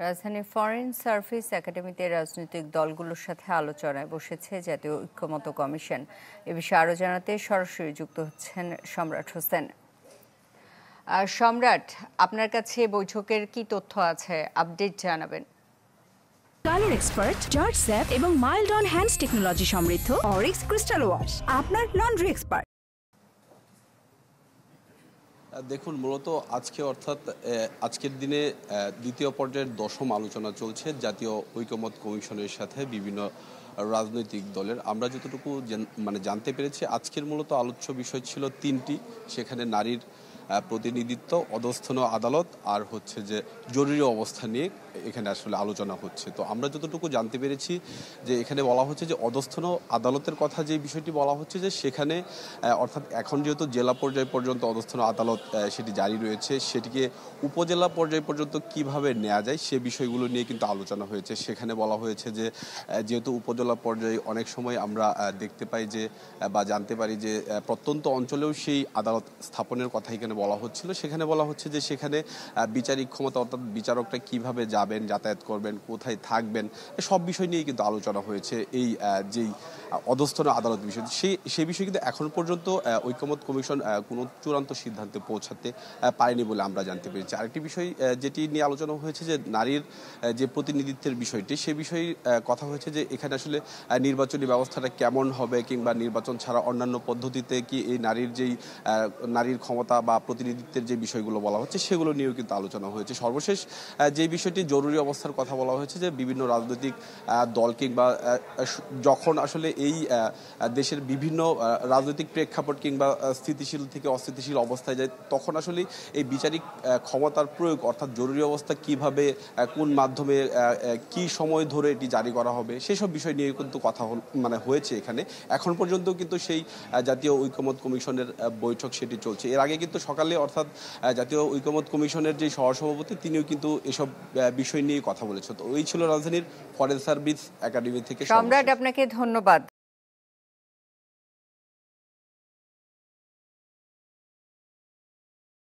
রাজধানীর foreign service একাডেমিতে রাজনৈতিক দলগুলোর সাথে আলোচনায় বসেছে জাতীয় ঐক্যমত্য কমিশন। এ বিষয়ে আরও জানাতে সরাসরি যুক্ত হচ্ছেন সম্রাট হোসেন। সম্রাট, আপনার কাছে বৈঠকের কি তথ্য আছে, আপডেট জানাবেন। কালার এক্সপার্ট, জর্জ স্যাপ এবং মাইল্ড অন হ্যান্ডস টেকনোলজি সমৃদ্ধ অরিক্স ক্রিস্টাল ওয়াশ আপনার লন্ড্রি এক্সপার্ট। দেখুন, মূলত আজকে অর্থাৎ আজকের দিনে দ্বিতীয় পর্যায়ের 10ম আলোচনা চলছে জাতীয় ঐক্যমত্য কমিশনের সাথে বিভিন্ন রাজনৈতিক দলের। আমরা যতটুকু জানতে পেরেছি, আজকের মূলত আলোচ্য বিষয় ছিল 3টি। সেখানে নারীর প্রতিনিধিত্ব, অধস্থন আদালত আর হচ্ছে যে জরুরি অবস্থা নিয়ে এখানে আসলে আলোচনা হচ্ছে। তো আমরা যতটুকু জানতে পেরেছি যে এখানে বলা হচ্ছে যে অধস্থন আদালতের কথা, যে বিষয়টি বলা হচ্ছে যে সেখানে অর্থাৎ এখন যেহেতু জেলা পর্যায় পর্যন্ত অধস্থন আদালত সেটি জারি রয়েছে, সেটিকে উপজেলা পর্যায় পর্যন্ত কিভাবে নেওয়া যায় সে বিষয়গুলো নিয়ে কিন্তু আলোচনা হয়েছে। সেখানে বলা হয়েছে যে যেহেতু উপজেলা পর্যায়ে অনেক সময় আমরা দেখতে পাই যে বা জানতে পারি যে প্রত্যন্ত অঞ্চলেও সেই আদালত স্থাপনের কথা এখানে বলা হচ্ছিল। সেখানে বলা হচ্ছে যে সেখানে বিচারিক ক্ষমতা অর্থাৎ বিচারকরা কিভাবে যাবেন, যাতায়াত করবেন, কোথায় থাকবেন, সব বিষয় নিয়ে কিন্তু আলোচনা হয়েছে। এই যেই অধস্থন আদালত বিষয়, সেই বিষয়ে কিন্তু এখন পর্যন্ত ঐক্যমত্য কমিশন কোনো চূড়ান্ত সিদ্ধান্তে পৌঁছাতে পারেনি বলে আমরা জানতে পেরেছি। আরেকটি বিষয় যেটি নিয়ে আলোচনা হয়েছে যে নারীর যে প্রতিনিধিত্বের বিষয়টি, সে বিষয়ে কথা হয়েছে যে এখানে আসলে নির্বাচনী ব্যবস্থাটা কেমন হবে, কিংবা নির্বাচন ছাড়া অন্যান্য পদ্ধতিতে কি এই নারীর ক্ষমতা বা প্রতিনিধিত্বের যে বিষয়গুলো বলা হচ্ছে সেগুলো নিয়েও কিন্তু আলোচনা হয়েছে। সর্বশেষ যে বিষয়টি জরুরি অবস্থার কথা বলা হয়েছে যে বিভিন্ন রাজনৈতিক দল কিংবা যখন আসলে এই দেশের বিভিন্ন রাজনৈতিক প্রেক্ষাপট কিংবা স্থিতিশীল থেকে অস্থিতিশীল অবস্থায় যায়, তখন আসলে এই বিচারিক ক্ষমতার প্রয়োগ অর্থাৎ জরুরি অবস্থা কিভাবে, কোন মাধ্যমে, কি সময় ধরে এটি জারি করা হবে, সেসব বিষয় নিয়ে কিন্তু কথা হয়েছে এখানে। এখন পর্যন্ত কিন্তু সেই জাতীয় ঐক্যমত্য কমিশনের বৈঠক সেটি চলছে। এর আগে কিন্তু সকালে অর্থাৎ জাতীয় ঐক্যমত্য কমিশনের যে সহসভাপতি, তিনিও কিন্তু এসব বিষয় নিয়ে কথা বলেছেন। তো এই ছিল রাজধানীর ফরেন সার্ভিস একাডেমি থেকে। সম্রাট, আপনাকে ধন্যবাদ।